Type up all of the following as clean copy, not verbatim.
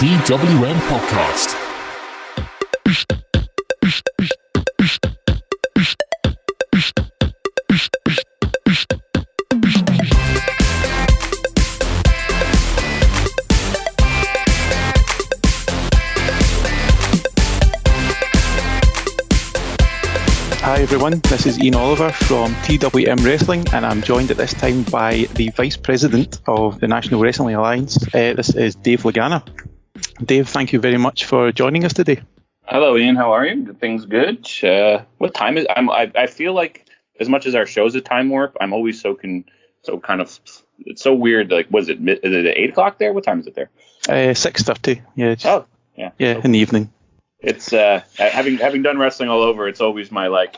PWM Podcast. Hi everyone, this is Iain Oliver from PWM Wrestling, and I'm joined at this time by the Vice President of the National Wrestling Alliance. This is Dave Lagana. Dave, thank you very much for joining us today. Hello, Ian. How are you? Things good? What time is? I feel like as much as our show's a time warp, I'm always so kind of. It's so weird. Like, was it? Is it 8 o'clock there? What time is it there? 6:30. Yeah. Yeah, in the evening. It's having done wrestling all over. It's always my like.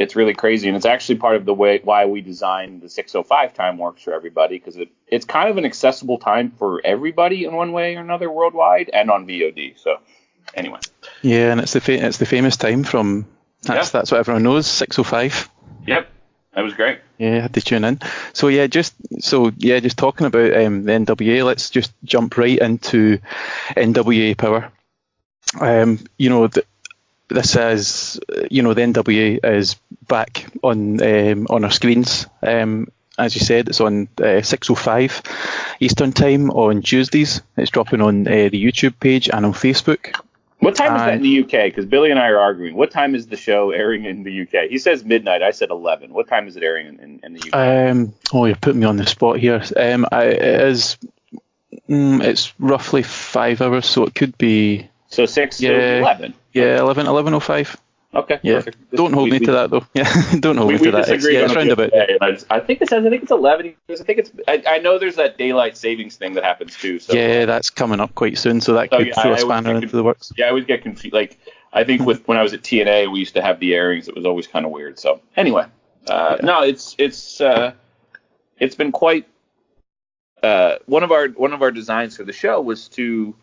It's really crazy, and it's actually part of the why we designed the 6:05 time works for everybody, because it's kind of an accessible time for everybody in one way or another worldwide and on VOD. So anyway. Yeah, and it's the famous time from that's what everyone knows, 6:05. Yep, that was great. Yeah, I had to tune in. So just talking about the NWA. Let's just jump right into NWA Power. This is, the NWA is back on our screens. As you said, it's on 6:05 Eastern Time on Tuesdays. It's dropping on the YouTube page and on Facebook. What time is that in the UK? Because Billy and I are arguing. What time is the show airing in the UK? He says midnight. I said 11. What time is it airing in the UK? You're putting me on the spot here. It's roughly 5 hours, so it could be... So 6 to 11. Yeah, 11:05. Okay. Yeah. Perfect. Don't hold me to that though. Yeah. Don't hold me to that. It's round about. I think it says. I think it's 11. I know there's that daylight savings thing that happens too. So. Yeah, that's coming up quite soon, so that could throw a spanner into the works. Yeah, I always get confused. Like, I think when I was at TNA, we used to have the airings. It was always kind of weird. So anyway, no, it's been quite. One of our designs for the show was to.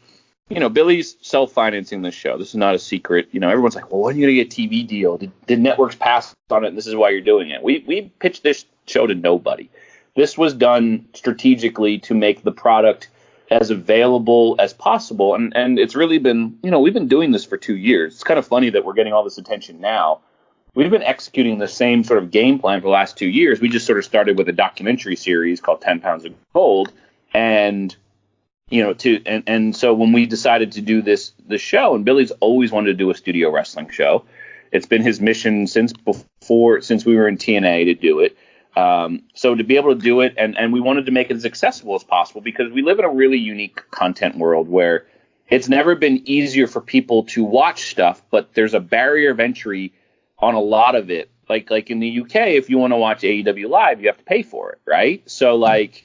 Billy's self-financing this show. This is not a secret. Everyone's like, well, when are you going to get a TV deal? Did networks pass on it? And this is why you're doing it. We pitched this show to nobody. This was done strategically to make the product as available as possible. And it's really been, we've been doing this for 2 years. It's kind of funny that we're getting all this attention now. We've been executing the same sort of game plan for the last 2 years. We just sort of started with a documentary series called 10 Pounds of Gold. And so when we decided to do the show, and Billy's always wanted to do a studio wrestling show. It's been his mission since we were in TNA to do it. So to be able to do it, and we wanted to make it as accessible as possible, because we live in a really unique content world where it's never been easier for people to watch stuff, but there's a barrier of entry on a lot of it. Like in the UK, if you want to watch AEW live, you have to pay for it, right? So like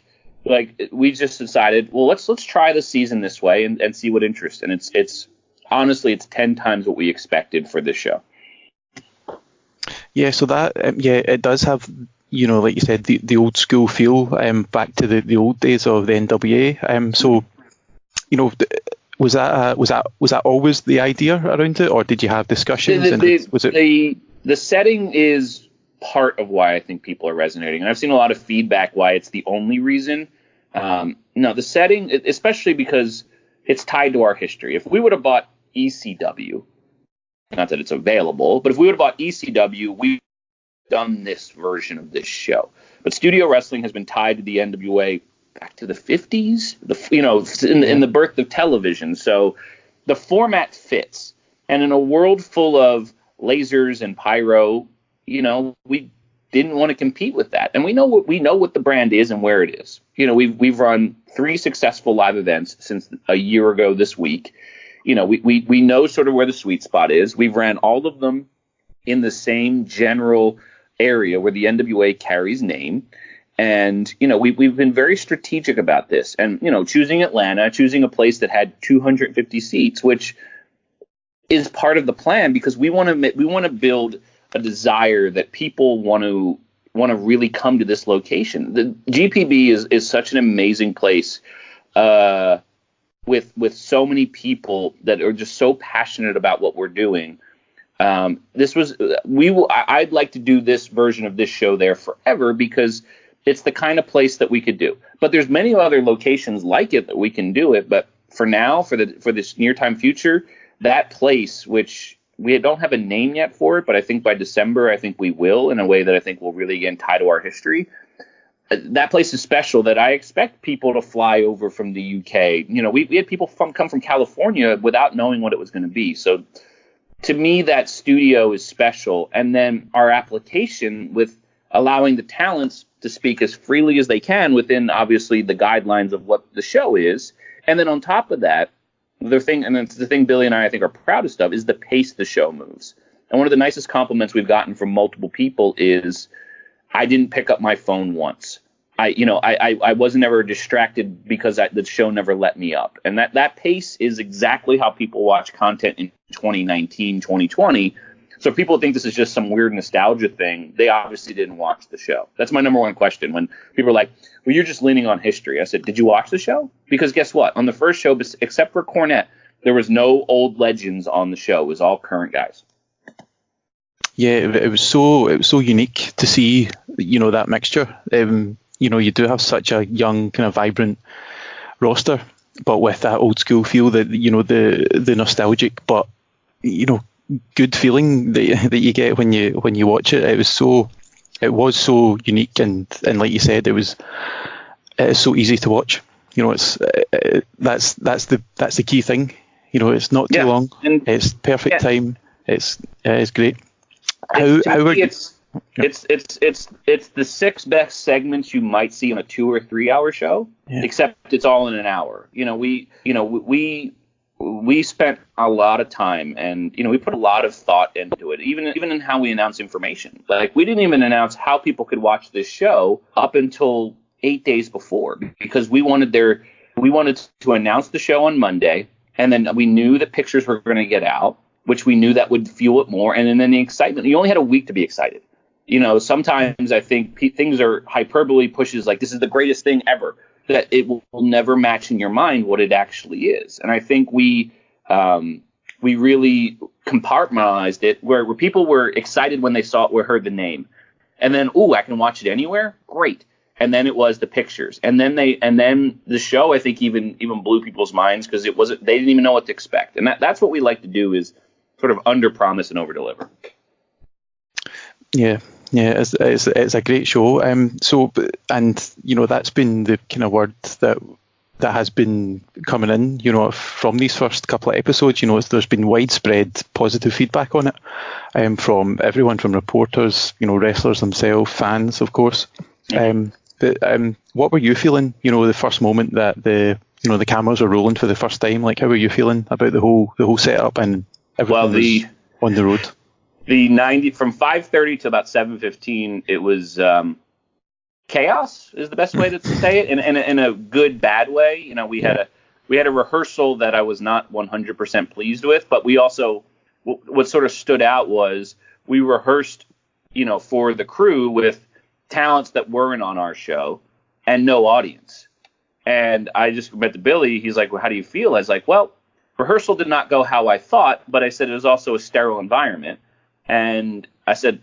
we just decided, well, let's try the season this way and see what interests. And it's honestly, it's 10 times what we expected for this show. Yeah, so that it does have, like you said, the old school feel, back to the old days of the NWA. So, was that always the idea around it, or did you have discussions? The setting is part of why I think people are resonating, and I've seen a lot of feedback why it's the only reason. No, the setting, especially because it's tied to our history. If we would have bought ECW, not that it's available, but if we would have bought ECW, we've done this version of this show. But studio wrestling has been tied to the NWA back to the 50s, in the birth of television. So the format fits, and in a world full of lasers and pyro, we didn't want to compete with that. And we know what the brand is and where it is. We've run 3 successful live events since a year ago this week. We know sort of where the sweet spot is. We've ran all of them in the same general area where the NWA carries name. And, we've been very strategic about this. And, choosing Atlanta, choosing a place that had 250 seats, which is part of the plan, because we want to build a desire that people want to really come to this location. The GPB is such an amazing place, with so many people that are just so passionate about what we're doing. I'd like to do this version of this show there forever, because it's the kind of place that we could do. But there's many other locations like it that we can do it. But for now, for this near time future, that place, which we don't have a name yet for it, but I think by December, I think we will, in a way that I think will really, again, tie to our history. That place is special, that I expect people to fly over from the UK. You know, we had people come from California without knowing what it was going to be. So to me, that studio is special. And then our application with allowing the talents to speak as freely as they can within, obviously, the guidelines of what the show is. And then on top of that, the thing Billy and I think are proudest of is the pace the show moves. And one of the nicest compliments we've gotten from multiple people is, I didn't pick up my phone once. I wasn't ever distracted because the show never let me up. And that pace is exactly how people watch content in 2019, 2020. So if people think this is just some weird nostalgia thing, they obviously didn't watch the show. That's my number one question. When people are like, well, you're just leaning on history. I said, did you watch the show? Because guess what? On the first show, except for Cornette, there was no old legends on the show. It was all current guys. Yeah, it was so unique to see, that mixture. You do have such a young, kind of vibrant roster, but with that old school feel, that the nostalgic, but good feeling that you get when you watch it. It was so unique, and like you said, it's so easy to watch. It's that's the key thing. It's not too long. And it's perfect time. It's great. It's the 6 best segments you might see on a 2 or 3 hour show, except it's all in an hour. We spent a lot of time, and we put a lot of thought into it, even in how we announce information. Like, we didn't even announce how people could watch this show up until 8 days before, because we wanted to announce the show on Monday, and then we knew that pictures were going to get out, which we knew that would fuel it more, and then the excitement. You only had a week to be excited. Sometimes I think things are hyperbole pushes, like, this is the greatest thing ever, that it will never match in your mind what it actually is. And I think we really compartmentalized it where people were excited when they saw it or heard the name. And then, I can watch it anywhere? Great. And then it was the pictures. And then the show, I think, even blew people's minds, because they didn't even know what to expect. And that's what we like to do, is sort of under promise and over deliver. Yeah, it's a great show. That's been the kind of word that has been coming in, from these first couple of episodes. There's been widespread positive feedback on it, from everyone, from reporters, wrestlers themselves, fans, of course. What were you feeling, the first moment that the cameras were rolling for the first time? Like, how were you feeling about the whole setup and everything on the road? The 90 from 5:30 to about 7:15, it was chaos is the best way to say it, in a good bad way. We had a rehearsal that I was not 100% pleased with, but we also, what sort of stood out was we rehearsed, for the crew with talents that weren't on our show and no audience. And I just met the Billy. He's like, well, how do you feel? I was like, well, rehearsal did not go how I thought, but I said it was also a sterile environment. And I said,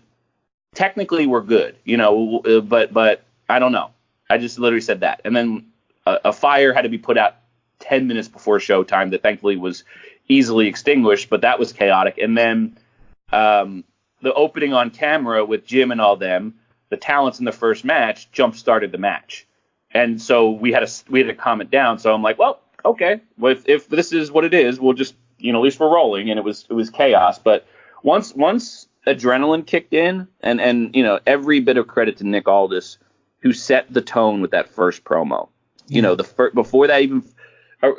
technically we're good, but I don't know. I just literally said that. And then a fire had to be put out 10 minutes before showtime that thankfully was easily extinguished, but that was chaotic. And then the opening on camera with Jim and all them, the talents in the first match jump-started the match. And so we had to calm it down. So I'm like, well, okay, if this is what it is, we'll just, at least we're rolling. And it was chaos. But once adrenaline kicked in, and every bit of credit to Nick Aldis, who set the tone with that first promo. Before that even,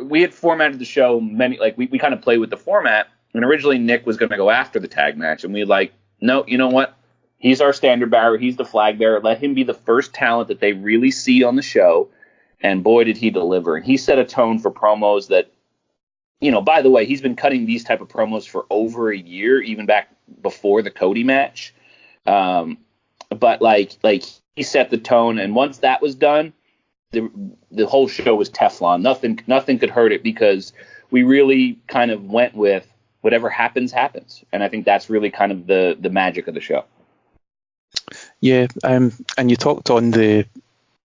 we had formatted the show we kind of played with the format, and originally Nick was going to go after the tag match, and we no, you know what? He's our standard bearer. He's the flag bearer. Let him be the first talent that they really see on the show. And boy, did he deliver. And he set a tone for promos that, by the way, he's been cutting these type of promos for over a year, even back before the Cody match. But he set the tone. And once that was done, the whole show was Teflon. Nothing could hurt it, because we really kind of went with whatever happens, happens. And I think that's really kind of the magic of the show. Yeah, and you talked on the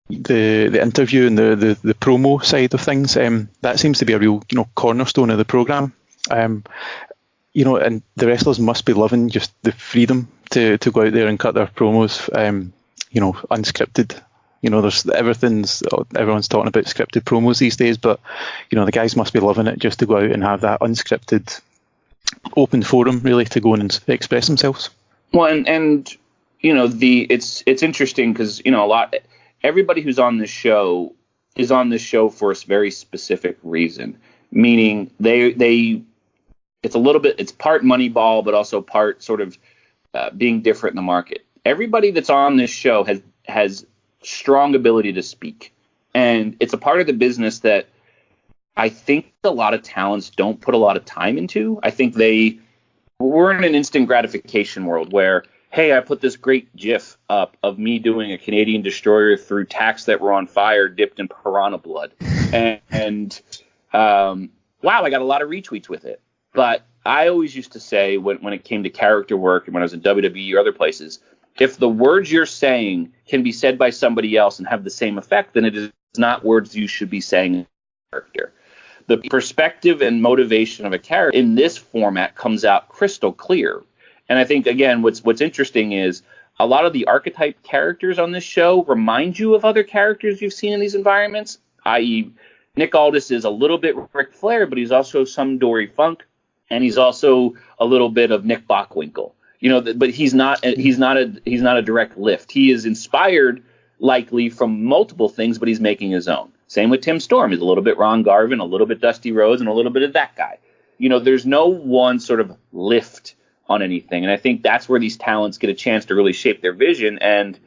the interview and the promo side of things, that seems to be a real cornerstone of the program. And the wrestlers must be loving just the freedom to go out there and cut their promos, unscripted. Everyone's talking about scripted promos these days, but the guys must be loving it just to go out and have that unscripted, open forum really to go in and express themselves. Well, and it's interesting because everybody who's on this show is on this show for a very specific reason, meaning it's part Moneyball, but also part sort of being different in the market. Everybody that's on this show has strong ability to speak, and it's a part of the business that I think a lot of talents don't put a lot of time into. I think we're in an instant gratification world where, hey, I put this great GIF up of me doing a Canadian destroyer through tacks that were on fire dipped in piranha blood, and wow, I got a lot of retweets with it. But I always used to say when it came to character work and when I was in WWE or other places, if the words you're saying can be said by somebody else and have the same effect, then it is not words you should be saying in a character. The perspective and motivation of a character in this format comes out crystal clear. And I think, again, what's interesting is a lot of the archetype characters on this show remind you of other characters you've seen in these environments, i.e. Nick Aldis is a little bit Ric Flair, but he's also some Dory Funk. And he's also a little bit of Nick Bockwinkel, but he's not a direct lift. He is inspired likely from multiple things, but he's making his own. Same with Tim Storm. He's a little bit Ron Garvin, a little bit Dusty Rhodes, and a little bit of that guy. There's no one sort of lift on anything. And I think that's where these talents get a chance to really shape their vision. And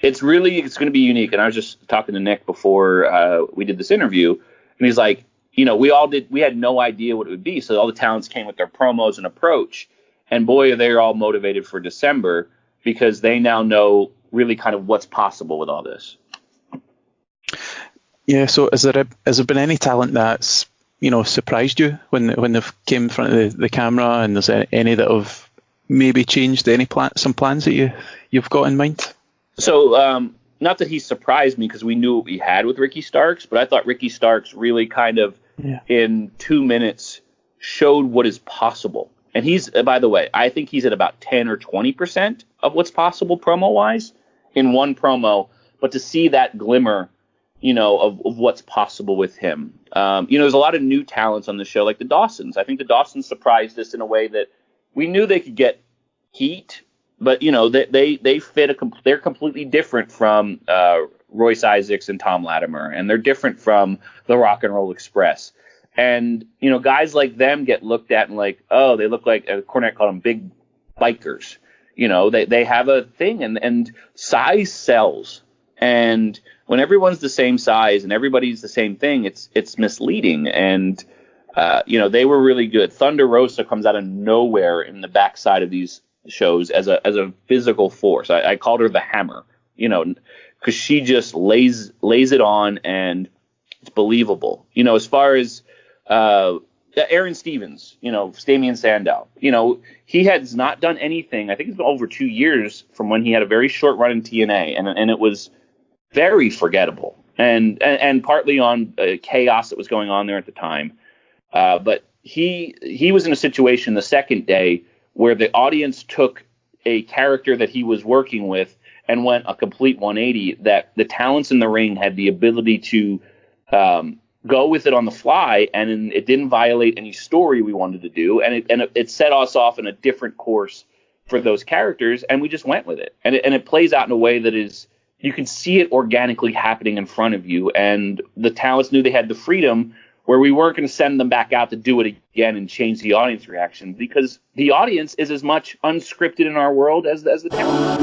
it's going to be unique. And I was just talking to Nick before we did this interview, and he's like, we had no idea what it would be. So all the talents came with their promos and approach. And boy, they're all motivated for December because they now know really kind of what's possible with all this. Yeah. So has there been any talent that's, surprised you when they've came in front of the camera, and there's any that have maybe changed some plans that you've got in mind? So, not that he surprised me because we knew what we had with Ricky Starks, but I thought Ricky Starks really kind of in 2 minutes showed what is possible. And he's, by the way, I think he's at about 10 or 20% of what's possible promo-wise in one promo. But to see that glimmer, of what's possible with him. There's a lot of new talents on the show, like the Dawsons. I think the Dawsons surprised us in a way that we knew they could get heat, but they fit they're completely different from Royce Isaacs and Tom Latimer, and they're different from the Rock and Roll Express. And guys like them get looked at and like, oh, they look like Cornette called them big bikers. They have a thing, and size sells. And when everyone's the same size and everybody's the same thing, it's misleading. And they were really good. Thunder Rosa comes out of nowhere in the backside of these shows as a physical force. I called her the Hammer, because she just lays it on, and it's believable. As far as Aaron Stevens, Stamion Sandow, he has not done anything. I think it's been over 2 years from when he had a very short run in TNA, and it was very forgettable, and partly on chaos that was going on there at the time. But he was in a situation the second day where the audience took a character that he was working with and went a complete 180, that the talents in the ring had the ability to go with it on the fly, and it didn't violate any story we wanted to do, and it set us off in a different course for those characters, and we just went with it. And it plays out in a way that is, you can see it organically happening in front of you, and the talents knew they had the freedom where we weren't going to send them back out to do it again and change the audience reaction, because the audience is as much unscripted in our world as the talent.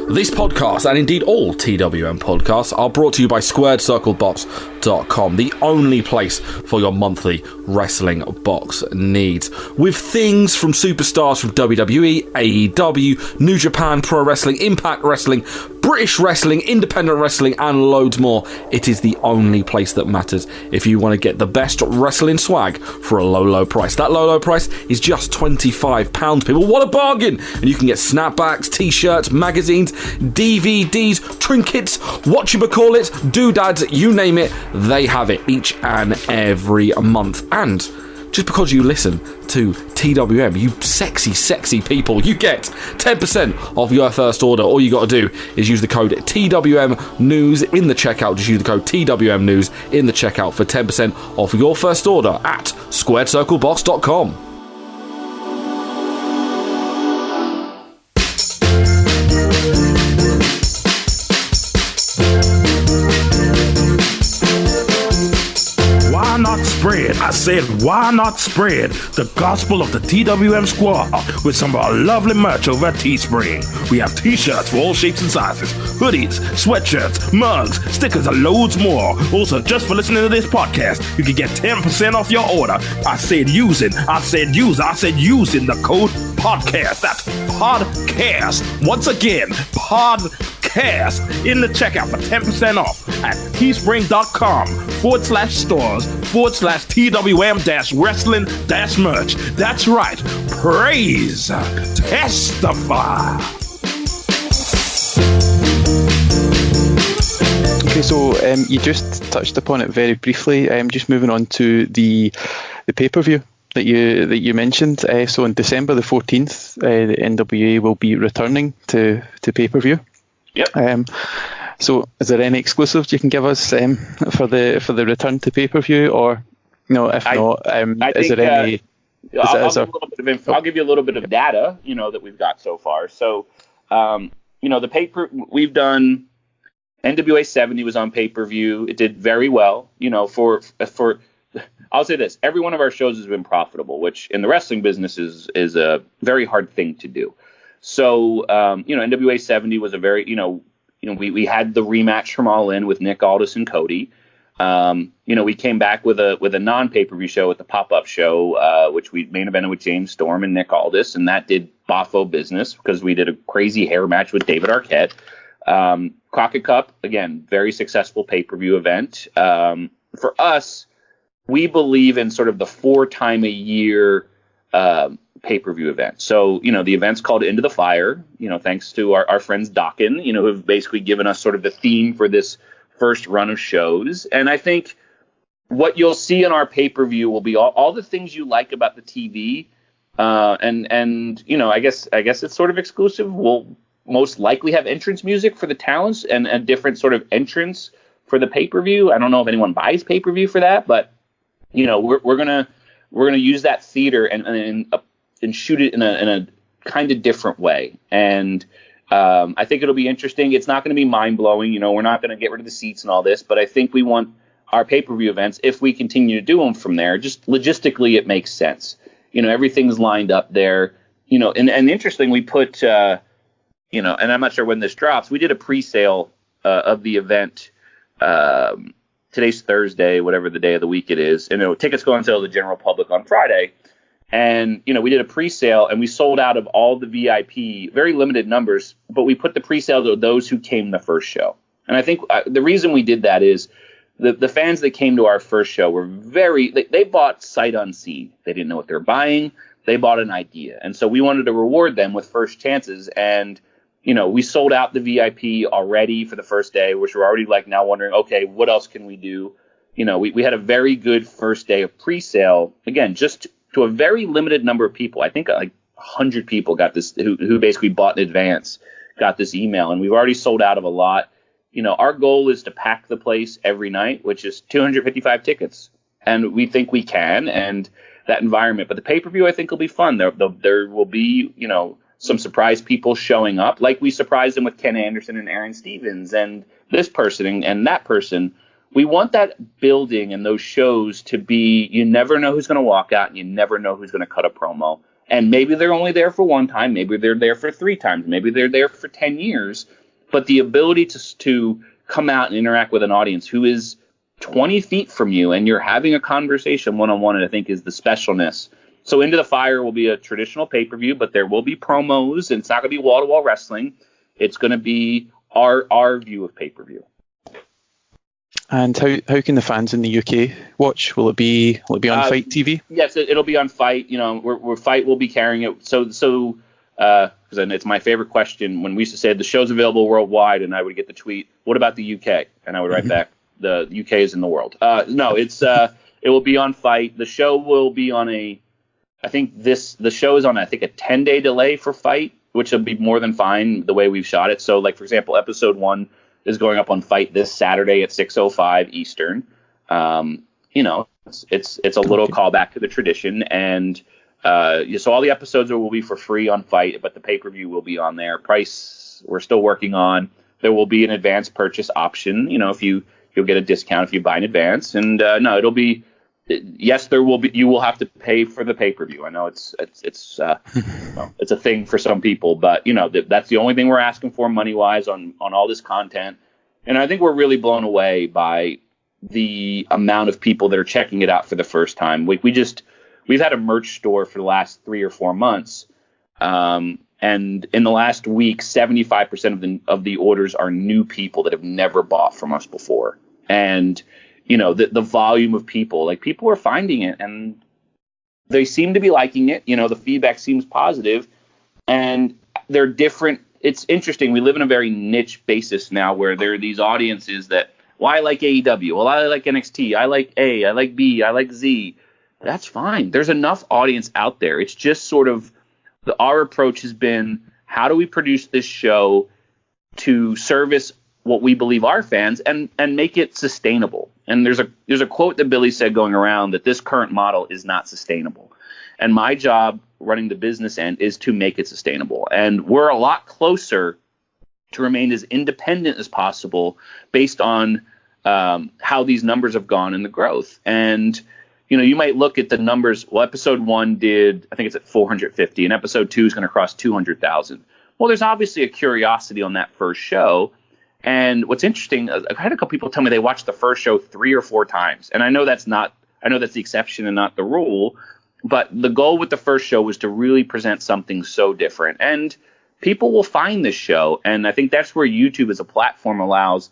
This podcast, and indeed all TWM podcasts, are brought to you by SquaredCircleBox.com, the only place for your monthly wrestling box needs. With things from superstars from WWE, AEW, New Japan Pro Wrestling, Impact Wrestling, British wrestling, independent wrestling, and loads more. It is the only place that matters if you want to get the best wrestling swag for a low, low price. That low, low price is just £25, people. What a bargain! And you can get snapbacks, t-shirts, magazines, DVDs, trinkets, whatchamacallit, doodads, you name it, they have it each and every month. And just because you listen to TWM, you sexy, sexy people, you get 10% off your first order. All you got to do is use the code TWM News in the checkout. Just use the code TWM News in the checkout for 10% off your first order at squaredcirclebox.com. I said, why not spread the gospel of the TWM squad with some of our lovely merch over at Teespring? We have t-shirts for all shapes and sizes, hoodies, sweatshirts, mugs, stickers, and loads more. Also, just for listening to this podcast, you can get 10% off your order. I said using the code podcast. That's podcast. Once again, podcast in the checkout for 10% off at teespring.com/stores/TWM-wrestling-merch. That's right. Praise. Testify. Okay, so you just touched upon it very briefly. Just moving on to the pay-per-view that you mentioned. So on December the 14th, the NWA will be returning to pay-per-view. Yep. So is there any exclusives you can give us for the return to pay-per-view, or no? If not, is there any? I'll give you a little bit of data, that we've got so far. So, the we've done. NWA 70 was on pay-per-view. It did very well. For I'll say this: every one of our shows has been profitable, which in the wrestling business is a very hard thing to do. So, NWA 70 was a very, we had the rematch from All In with Nick Aldis and Cody. We came back with a non-pay-per-view show at the pop-up show, which we main evented with James Storm and Nick Aldis, and that did boffo business because we did a crazy hair match with David Arquette. Crockett Cup, again, very successful pay-per-view event. For us, we believe in sort of the 4-time-a-year pay-per-view event. So, the event's called Into the Fire, thanks to our friends Dokken, who have basically given us sort of the theme for this first run of shows. And I think what you'll see in our pay-per-view will be all the things you like about the TV. And I guess it's sort of exclusive. We'll most likely have entrance music for the talents and a different sort of entrance for the pay-per-view. I don't know if anyone buys pay-per-view for that, but we're gonna use that theater and shoot it in a kind of different way. And I think it'll be interesting. It's not going to be mind-blowing. We're not going to get rid of the seats and all this, but I think we want our pay-per-view events, if we continue to do them from there, just logistically it makes sense. Everything's lined up there. And interesting, we put, and I'm not sure when this drops, we did a pre-sale of the event. Today's Thursday, whatever the day of the week it is. And tickets go on sale to the general public on Friday. And, we did a pre-sale and we sold out of all the VIP, very limited numbers, but we put the pre-sale to those who came the first show. And I think the reason we did that is the fans that came to our first show were they bought sight unseen. They didn't know what they were buying. They bought an idea. And so we wanted to reward them with first chances. And, we sold out the VIP already for the first day, which we're already now wondering, okay, what else can we do? We had a very good first day of pre-sale. Again, just to a very limited number of people. I think 100 people got this, who basically bought in advance, got this email, and we've already sold out of a lot. Our goal is to pack the place every night, which is 255 tickets, and we think we can, and that environment. But the pay-per-view, I think, will be fun. There will be, some surprise people showing up, like we surprised them with Ken Anderson and Aaron Stevens and this person and that person. We want that building and those shows to be, you never know who's going to walk out and you never know who's going to cut a promo. And maybe they're only there for one time. Maybe they're there for 3 times. Maybe they're there for 10 years. But the ability to come out and interact with an audience who is 20 feet from you and you're having a conversation one-on-one, I think is the specialness. So Into the Fire will be a traditional pay-per-view, but there will be promos, and it's not going to be wall-to-wall wrestling. It's going to be our view of pay-per-view. And how can the fans in the UK watch? Will it be on Fight TV? Yes, it'll be on Fight. We're Fight will be carrying it. So because it's my favorite question when we used to say the show's available worldwide, and I would get the tweet, "What about the UK?" And I would write back, "The UK is in the world." No, it's it will be on Fight. The show will be on the show is on a 10-day delay for Fight, which will be more than fine the way we've shot it. So, like for example, episode 1 is going up on Fight this Saturday at 6:05 Eastern. It's a little callback to the tradition, and so all the episodes will be for free on Fight, but the pay-per-view will be on there. Price we're still working on. There will be an advance purchase option. If you'll get a discount if you buy in advance, and no, it'll be. Yes, there will be. You will have to pay for the pay-per-view. I know it's it's a thing for some people, but that's the only thing we're asking for money-wise on all this content. And I think we're really blown away by the amount of people that are checking it out for the first time. We've had a merch store for the last 3 or 4 months, and in the last week, 75% of the orders are new people that have never bought from us before, and the volume of people are finding it and they seem to be liking it. The feedback seems positive and they're different. It's interesting. We live in a very niche basis now where there are these audiences that, well, I like AEW. Well, I like NXT. I like A. I like B. I like Z. That's fine. There's enough audience out there. It's just sort of our approach has been, how do we produce this show to service what we believe are fans and make it sustainable? And there's a quote that Billy said going around that this current model is not sustainable. And my job running the business end is to make it sustainable. And we're a lot closer to remain as independent as possible based on how these numbers have gone in the growth. And, you might look at the numbers. Well, episode 1 did, I think it's at 450, and episode 2 is going to cross 200,000. Well, there's obviously a curiosity on that first show. And what's interesting, I've had a couple people tell me they watched the first show 3 or 4 times. And I know that's the exception and not the rule. But the goal with the first show was to really present something so different. And people will find this show. And I think that's where YouTube as a platform allows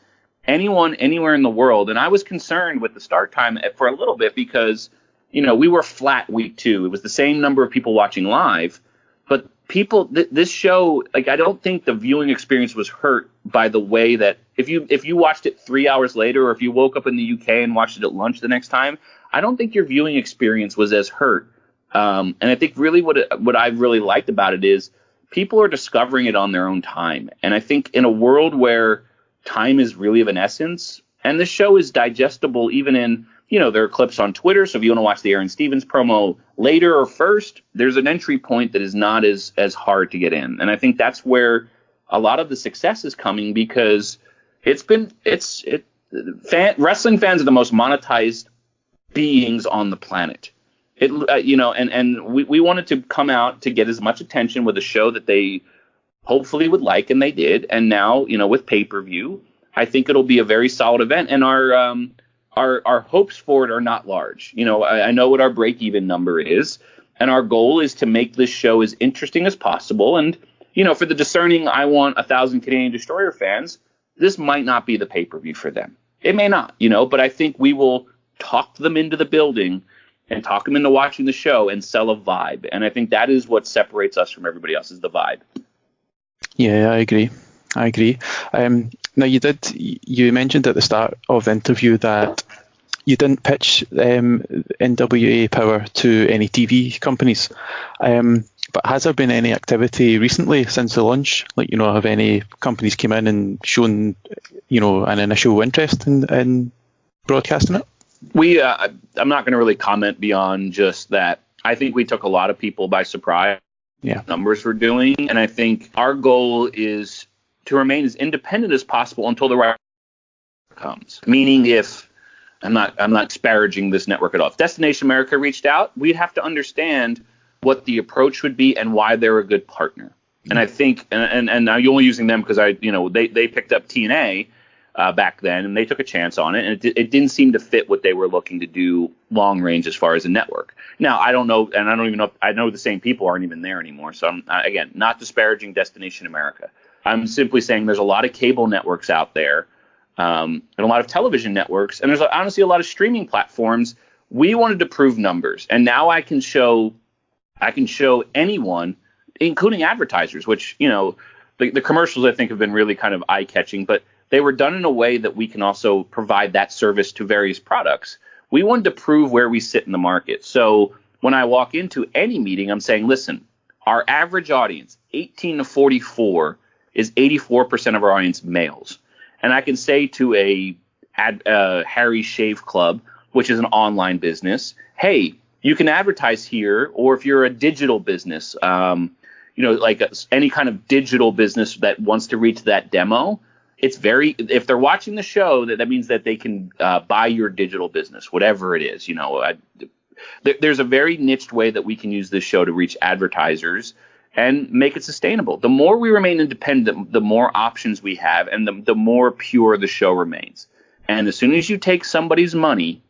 anyone anywhere in the world. And I was concerned with the start time for a little bit because, we were flat week 2. It was the same number of people watching live. But people, this show, I don't think the viewing experience was hurt by the way that if you watched it 3 hours later, or if you woke up in the UK and watched it at lunch the next time, I don't think your viewing experience was as hurt. And I think really what I've really liked about it is people are discovering it on their own time. And I think in a world where time is really of an essence, and this show is digestible even in, there are clips on Twitter. So if you want to watch the Aaron Stevens promo later or first, there's an entry point that is not as hard to get in. And I think that's where a lot of the success is coming, because wrestling fans are the most monetized beings on the planet. And we wanted to come out to get as much attention with a show that they hopefully would like, and they did. And now, with pay-per-view, I think it'll be a very solid event. And our hopes for it are not large. I know what our break-even number is, and our goal is to make this show as interesting as possible. And, for the discerning, I want 1,000 Canadian Destroyer fans, this might not be the pay-per-view for them. It may not, but I think we will talk them into the building and talk them into watching the show and sell a vibe. And I think that is what separates us from everybody else, is the vibe. Yeah, I agree. Now, you mentioned at the start of the interview that you didn't pitch NWA Power to any TV companies. But has there been any activity recently since the launch? Have any companies come in and shown, an initial interest in broadcasting it? I'm not going to really comment beyond just that. I think we took a lot of people by surprise. Yeah, numbers we're doing, and I think our goal is to remain as independent as possible until the right comes. Meaning, if I'm not disparaging this network at all. If Destination America reached out, we'd have to understand what the approach would be and why they're a good partner. And I think, and I'm only using them because they picked up TNA back then, and they took a chance on it, and it didn't seem to fit what they were looking to do long range as far as a network. Now, I don't know, and I don't even know, I know the same people aren't even there anymore. So I'm, again, not disparaging Destination America. I'm simply saying there's a lot of cable networks out there, and a lot of television networks, and there's honestly a lot of streaming platforms. We wanted to prove numbers, and now I can show anyone, including advertisers, which, the commercials I think have been really kind of eye-catching, but they were done in a way that we can also provide that service to various products. We wanted to prove where we sit in the market. So when I walk into any meeting, I'm saying, listen, our average audience, 18 to 44, is 84% of our audience males. And I can say to a Harry's Shave Club, which is an online business, hey, you can advertise here, or if you're a digital business, like any kind of digital business that wants to reach that demo, if they're watching the show, that means that they can buy your digital business, whatever it is. There's a very niched way that we can use this show to reach advertisers and make it sustainable. The more we remain independent, the more options we have, and the more pure the show remains. And as soon as you take somebody's money,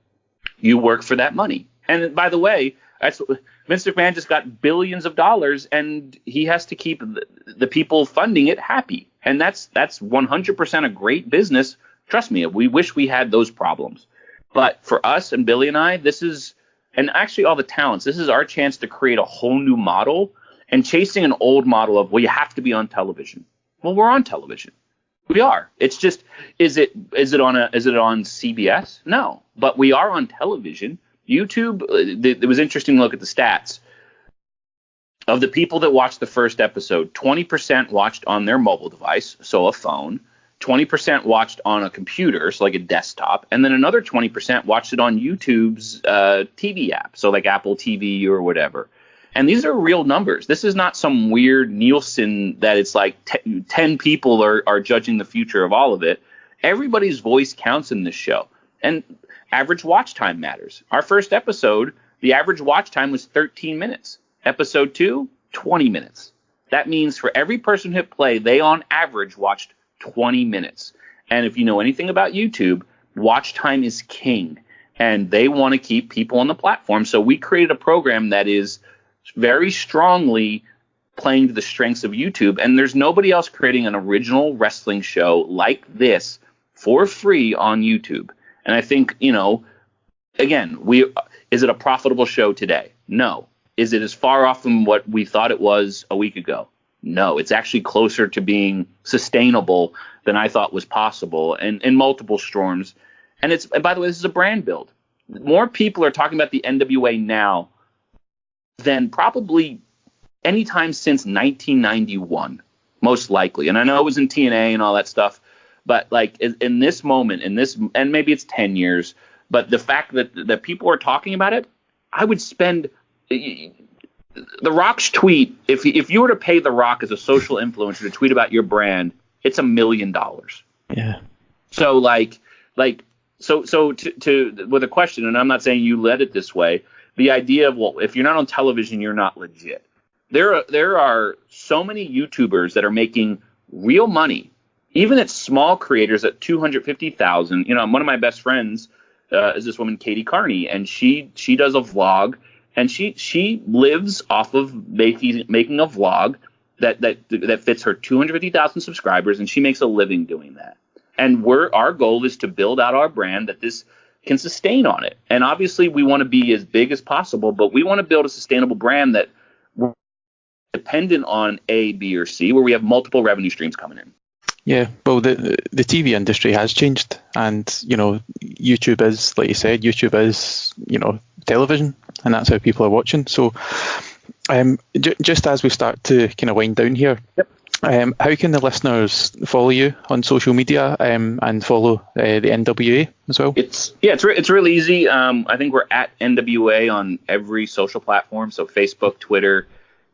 you work for that money. And by the way, Vince McMahon just got billions of dollars, and he has to keep the people funding it happy. And that's 100% a great business. Trust me, we wish we had those problems. But for us and Billy and I, and actually all the talents, this is our chance to create a whole new model, and chasing an old model of, well, you have to be on television. Well, we're on television. We are. It's just, is it on CBS? No, but we are on television. YouTube, it was interesting to look at the stats. Of the people that watched the first episode, 20% watched on their mobile device, so a phone, 20% watched on a computer, so like a desktop, and then another 20% watched it on YouTube's TV app, so like Apple TV or whatever. And these are real numbers. This is not some weird Nielsen that it's like 10 people are judging the future of all of it. Everybody's voice counts in this show. And average watch time matters. Our first episode, the average watch time was 13 minutes. Episode 2, 20 minutes. That means for every person who hit play, they on average watched 20 minutes. And if you know anything about YouTube, watch time is king. And they want to keep people on the platform. So we created a program that is very strongly playing to the strengths of YouTube. And there's nobody else creating an original wrestling show like this for free on YouTube. And I think, again, is it a profitable show today? No. Is it as far off from what we thought it was a week ago? No. It's actually closer to being sustainable than I thought was possible, and in multiple storms. And by the way, this is a brand build. More people are talking about the NWA now than probably any time since 1991, most likely. And I know it was in TNA and all that stuff, but like in this moment, and maybe it's 10 years, but the fact that people are talking about it, I would spend The Rock's tweet. If you were to pay The Rock as a social influencer to tweet about your brand, it's $1 million. Yeah. So so with a question, and I'm not saying you led it this way. The idea of, well, if you're not on television, you're not legit. There are so many YouTubers that are making real money, even at small creators at 250,000. One of my best friends is this woman, Katie Carney, and she does a vlog, and she lives off of making a vlog that fits her 250,000 subscribers, and she makes a living doing that. And our goal is to build out our brand that this can sustain on it. And obviously we want to be as big as possible, but we want to build a sustainable brand that we're dependent on A, B, or C, where we have multiple revenue streams coming in. Yeah, well, the TV industry has changed, and YouTube is, like you said, YouTube is television, and that's how people are watching. So, just as we start to kind of wind down here, yep. How can the listeners follow you on social media and follow the NWA as well? It's real easy. I think we're at NWA on every social platform, so Facebook, Twitter,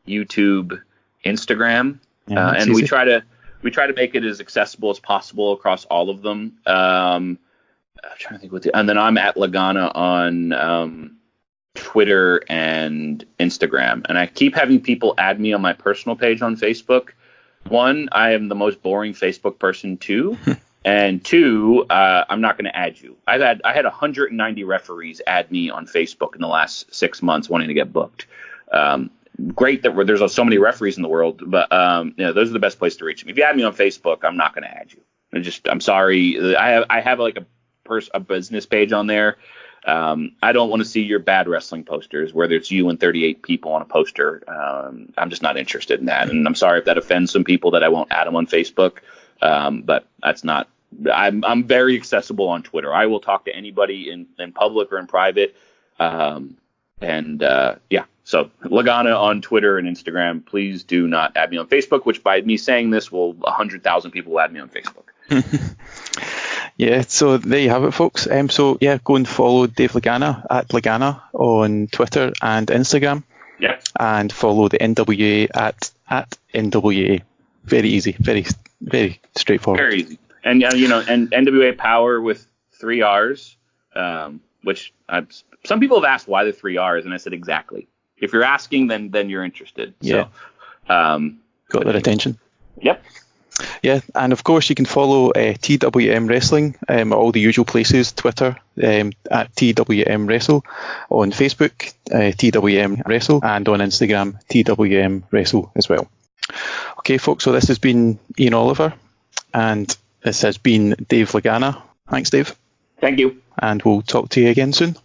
YouTube, Instagram, and we try to make it as accessible as possible across all of them. I'm trying to think and then I'm at Lagana on Twitter and Instagram, and I keep having people add me on my personal page on Facebook. One, I am the most boring Facebook person, too. And two, I'm not going to add you. I had 190 referees add me on Facebook in the last 6 months wanting to get booked. great that there's so many referees in the world, but those are the best place to reach me. If you add me on Facebook, I'm not going to add you. I'm sorry. I have like a business page on there. I don't want to see your bad wrestling posters, whether it's you and 38 people on a poster. I'm just not interested in that. And I'm sorry if that offends some people that I won't add them on Facebook. But that's not, I'm very accessible on Twitter. I will talk to anybody in public or in private. So Lagana on Twitter and Instagram. Please do not add me on Facebook, which by me saying this 100,000 people will add me on Facebook. Yeah, so there you have it, folks. Go and follow Dave Lagana at Lagana on Twitter and Instagram. Yeah. And follow the NWA at NWA. Very easy, very, very straightforward. Very easy. And and NWA Power with 3 R's, which some people have asked why the 3 R's, and I said exactly. If you're asking, then you're interested. Yeah. So, got their attention. Yep. Yeah, and of course you can follow TWM Wrestling at all the usual places, Twitter at TWM Wrestle, on Facebook TWM Wrestle, and on Instagram TWM Wrestle as well. Okay folks, so this has been Iain Oliver, and this has been Dave Lagana. Thanks Dave. Thank you. And we'll talk to you again soon.